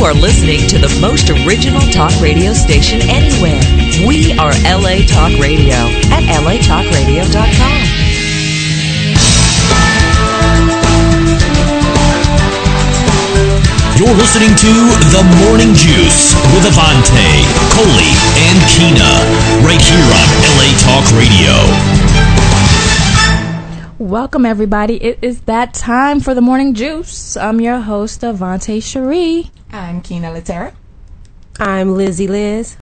are listening to the most original talk radio station anywhere. We are LA Talk Radio at latalkradio.com. You're listening to The Morning Juice with Avonte, Coley, and Keena, right here on LA Talk Radio. Welcome, everybody. It is that time for The Morning Juice. I'm your host, Avonte Cherie. I'm Keena Latera. I'm Lizzie Liz.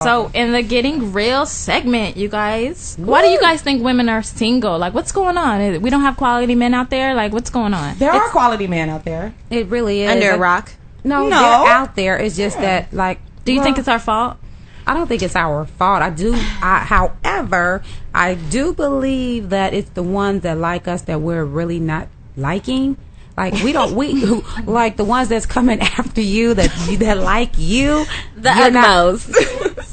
So, in the Getting Real segment, you guys, why do you guys think women are single? Like, what's going on? We don't have quality men out there? Like, what's going on? There are quality men out there. It really is. Under a rock? No, they're out there. It's just that, like... Do you think it's our fault? I don't think it's our fault. However, I do believe that it's the ones that like us that we're really not liking. Like like the ones that's coming after you that like you. The Ugmos.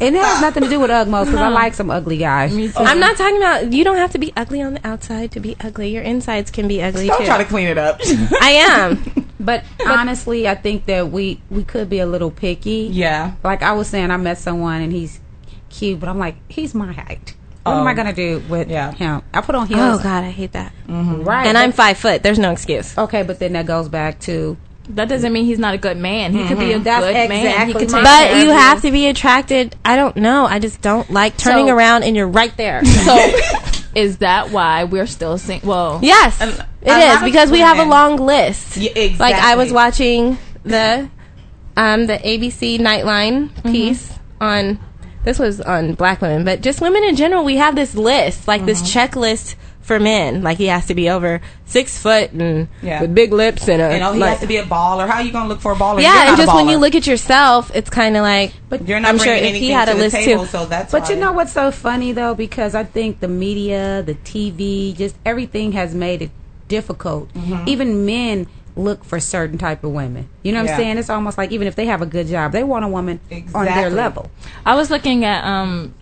And it has nothing to do with Ugmos because I like some ugly guys. I'm not talking about, you don't have to be ugly on the outside to be ugly. Your insides can be ugly Don't too. try to clean it up. I am. But honestly, I think that we could be a little picky. Yeah. Like I was saying, I met someone and he's cute, but I'm like, he's my height. What am I going to do with him? I put on heels. Oh, God, I hate that. Mm-hmm. Right. And I'm 5 foot. There's no excuse. Okay, but then that goes back to... That doesn't mean he's not a good man. He could be a good man. He could take but you have to be attracted. I don't know. I just don't like turning around and you're right there. So, is that why we're still single? Well, yes, it is because we have a long list. Yeah, exactly. Like I was watching the ABC Nightline piece on. This was on black women, but just women in general. We have this list, like this checklist for men. Like he has to be over 6 foot and with big lips and he has to be a baller. How are you gonna look for a baller? Yeah, and just when you look at yourself, it's kind of like. But you're not I'm sure bringing if anything he had to a the list table, too. so that's. But you know what's so funny though, because I think the media, the TV, just everything has made it difficult. Even men look for certain type of women. You know what I'm saying? It's almost like even if they have a good job, they want a woman on their level. I was looking at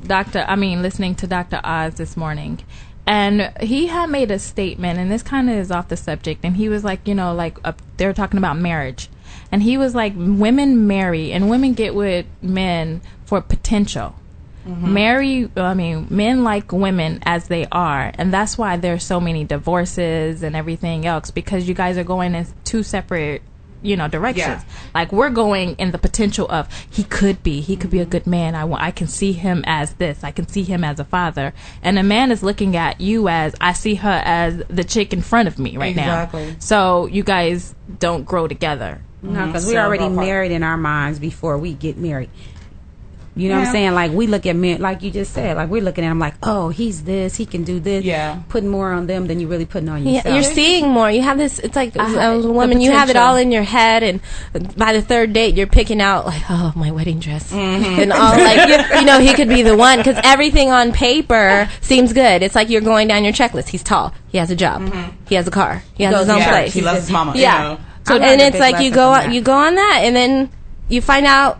listening to Dr. Oz this morning, and he had made a statement, and this kind of is off the subject, and he was like, they were talking about marriage, and he was like, women marry and women get with men for potential. Men like women as they are, and that's why there's so many divorces and everything else, because you guys are going in two separate directions. Like we're going in the potential of he could be a good man. I can see him as this, I can see him as a father, and a man is looking at you as I see her as the chick in front of me right now. So you guys don't grow together. No, because we're already married in our minds before we get married. You know what I'm saying? Like, we look at men, like you just said, like, we're looking at him like, oh, he's this, he can do this. Yeah. Putting more on them than you really putting on yourself. Yeah, you're seeing more. You have this, it's like a woman, you have it all in your head, and by the third date, you're picking out, like, oh, my wedding dress. And all, like, he could be the one, because everything on paper seems good. It's like you're going down your checklist. He's tall. He has a job. He has a car. He has his own place. He loves his mama. Yeah. So, and it's like you go on that, and then you find out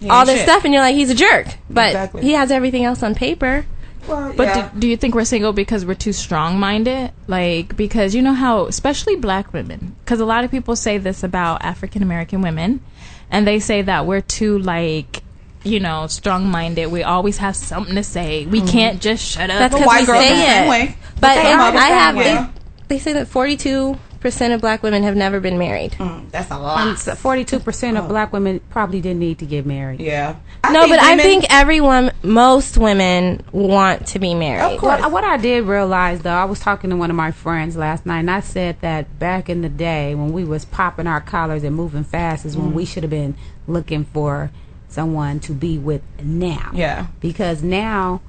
all this stuff, and you're like, he's a jerk, but he has everything else on paper. Well, but do you think we're single because we're too strong-minded? Like, because you know how, especially black women, because a lot of people say this about African-American women, and they say that we're too, like, strong-minded. We always have something to say. We can't just shut up. That's because we say it. But they say that 42% of black women have never been married. That's a lot. 42% of black women probably didn't need to get married. Yeah. I think most women want to be married. Of course. What I did realize, though, I was talking to one of my friends last night, and I said that back in the day when we was popping our collars and moving fast is when we should have been looking for someone to be with now. Yeah. Because now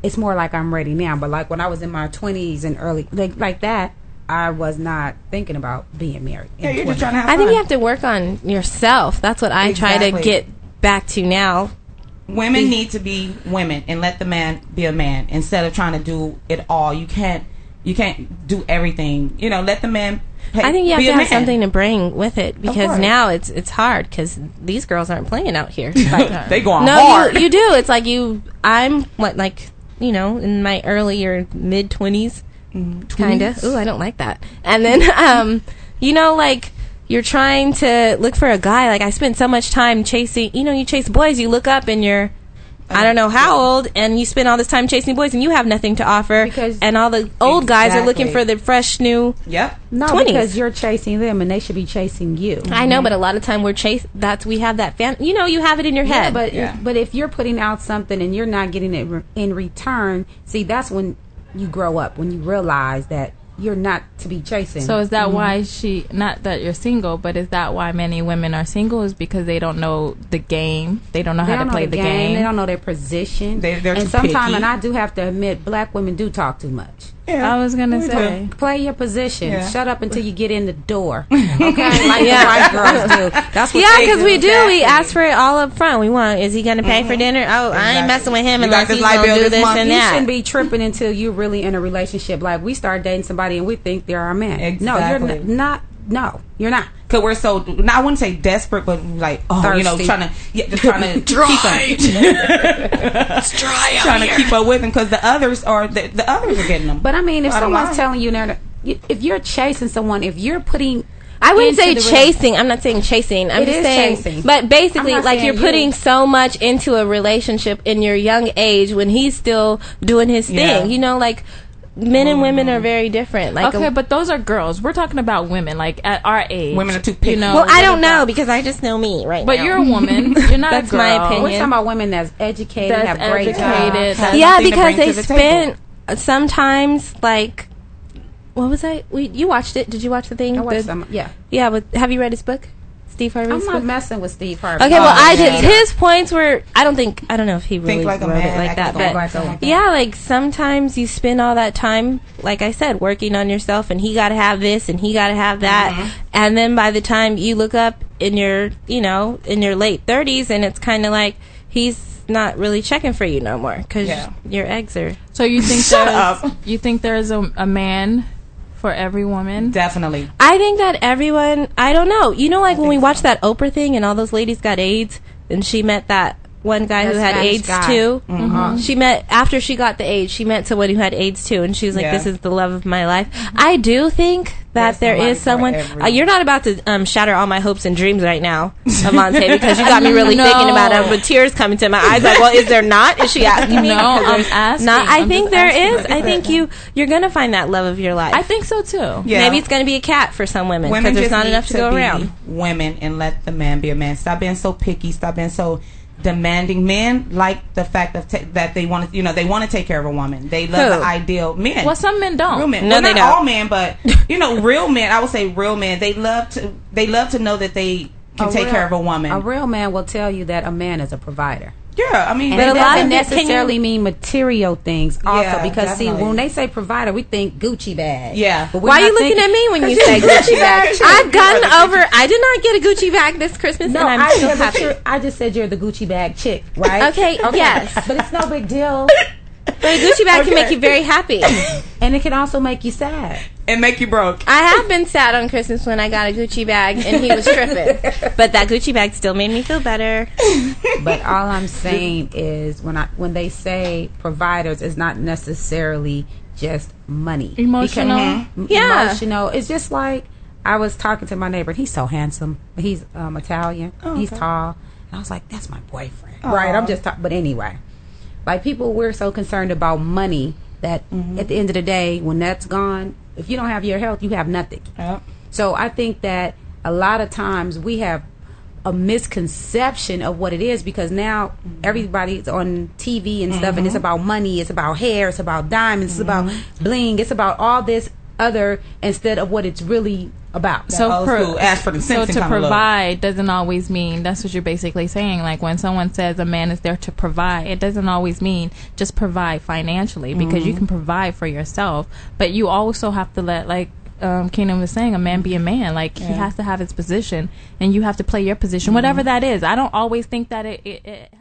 it's more like I'm ready now. But like when I was in my 20s and early, like that, I was not thinking about being married. Yeah, you're just trying to have fun. I think you have to work on yourself. That's what I try to get back to now. Women need to be women and let the man be a man instead of trying to do it all. You can't do everything. Let the man. I think you have to have something to bring with it, because now it's hard because these girls aren't playing out here. They going hard. No, you do. It's like I'm in my early or mid 20s. Kind of. Ooh, I don't like that. And then, you're trying to look for a guy. Like, I spent so much time chasing, you chase boys, you look up and you're, I don't know how old, and you spend all this time chasing boys and you have nothing to offer, and all the old guys are looking for the fresh new 20s. Because you're chasing them and they should be chasing you. I know, but a lot of time we have that fan, you have it in your head. But if you're putting out something and you're not getting it in return, see, that's when you grow up, when you realize that you're not to be chasing. So is that why not that you're single, but is that why many women are single, is because they don't know the game, they don't know how to play the game, they don't know their position, they're and too sometimes, picky. And I do have to admit, black women do talk too much. I was gonna say, play your position. Shut up until you get in the door. Okay, like the white girls do. That's what because we do. We ask for it all up front. We want, is he gonna pay for dinner? Oh, I ain't messing with him unless he's gonna do this and you that. You shouldn't be tripping until you're really in a relationship. Like, we start dating somebody and we think they're our man. Exactly. No, you're not. No, you're not. Because we're so, I wouldn't say desperate, but like, Thirsty. trying to keep them. It's dry out Trying here. to keep up with them because the others are getting them. But I mean, if someone's telling you, if you're chasing someone, if you're putting, I wouldn't say chasing. I'm not saying chasing. I'm just saying chasing. But basically, like, you're putting so much into a relationship in your young age when he's still doing his thing. Like, men and women are very different. Like, okay, but those are girls. We're talking about women, like, at our age. Women are too picky. Well, I don't know, because I just know me right now. But you're a woman. You're not That's a girl. my opinion. we're talking about women that's educated, have great jobs. Yeah, because they spend sometimes, like, what was I? You watched it. Did you watch the thing? I watched some, Yeah, but have you read his book? Steve Harvey's I'm book? not messing with Steve Harvey. Okay, well, I did. His points were, I don't know if he really like a wrote man, it like that, but yeah, like, sometimes you spend all that time, like I said, working on yourself, and he got to have this and he got to have that, and then by the time you look up in your, in your late 30s, and it's kind of like he's not really checking for you no more because your eggs are. So you think there's a man for every woman? Definitely. I think that everyone, I don't know. Like, when we watched that Oprah thing and all those ladies got AIDS, and she met that one guy who had AIDS too. She met, after she got the AIDS, she met someone who had AIDS too, and she was like, this is the love of my life. I do think that there is someone. You're not about to shatter all my hopes and dreams right now, Avonte, because you got me really thinking about it with tears coming to my eyes. Like, well, is there not? Is she asking me? No, I'm asking. Not. I think there is. I think you're gonna find that love of your life. I think so too. Yeah. Maybe it's gonna be a cat for some women because there's not enough to go around. Women, and let the man be a man. Stop being so picky. Stop being so demanding. Men like the fact of that they want to, they want to take care of a woman. They love the ideal men. Well, some men don't. Real men. No, well, they not don't. all men, but real men. I would say real men. They love to know that they can take care of a woman. A real man will tell you that a man is a provider. Yeah, I mean, and it doesn't necessarily mean material things also, because definitely. see, when they say provider, we think Gucci bag. Yeah. But why are you looking at me when you say Gucci bag? I've gotten over. I did not get a Gucci bag this Christmas, no, and I'm still happy. I just said you're the Gucci bag chick, right? Okay. Yes, but it's no big deal. But a Gucci bag can make you very happy, and it can also make you sad. And make you broke. I have been sad on Christmas when I got a Gucci bag and he was tripping. But that Gucci bag still made me feel better. But all I'm saying is when they say providers, it's not necessarily just money. Emotional. Emotional. It's just like, I was talking to my neighbor, and he's so handsome. He's Italian. He's tall. And I was like, that's my boyfriend. Right? I'm just talking. But anyway, like, people, we're so concerned about money that at the end of the day, when that's gone, if you don't have your health, you have nothing. Yep. So I think that a lot of times we have a misconception of what it is, because now everybody's on TV and stuff, and it's about money, it's about hair, it's about diamonds, it's about bling, it's about all this other instead of what it's really about. So to kind provide doesn't always mean, that's what you're basically saying. Like, when someone says a man is there to provide, it doesn't always mean just provide financially, because you can provide for yourself, but you also have to let, like Keenan was saying, a man be a man. Like, he has to have his position, and you have to play your position, whatever that is. I don't always think that it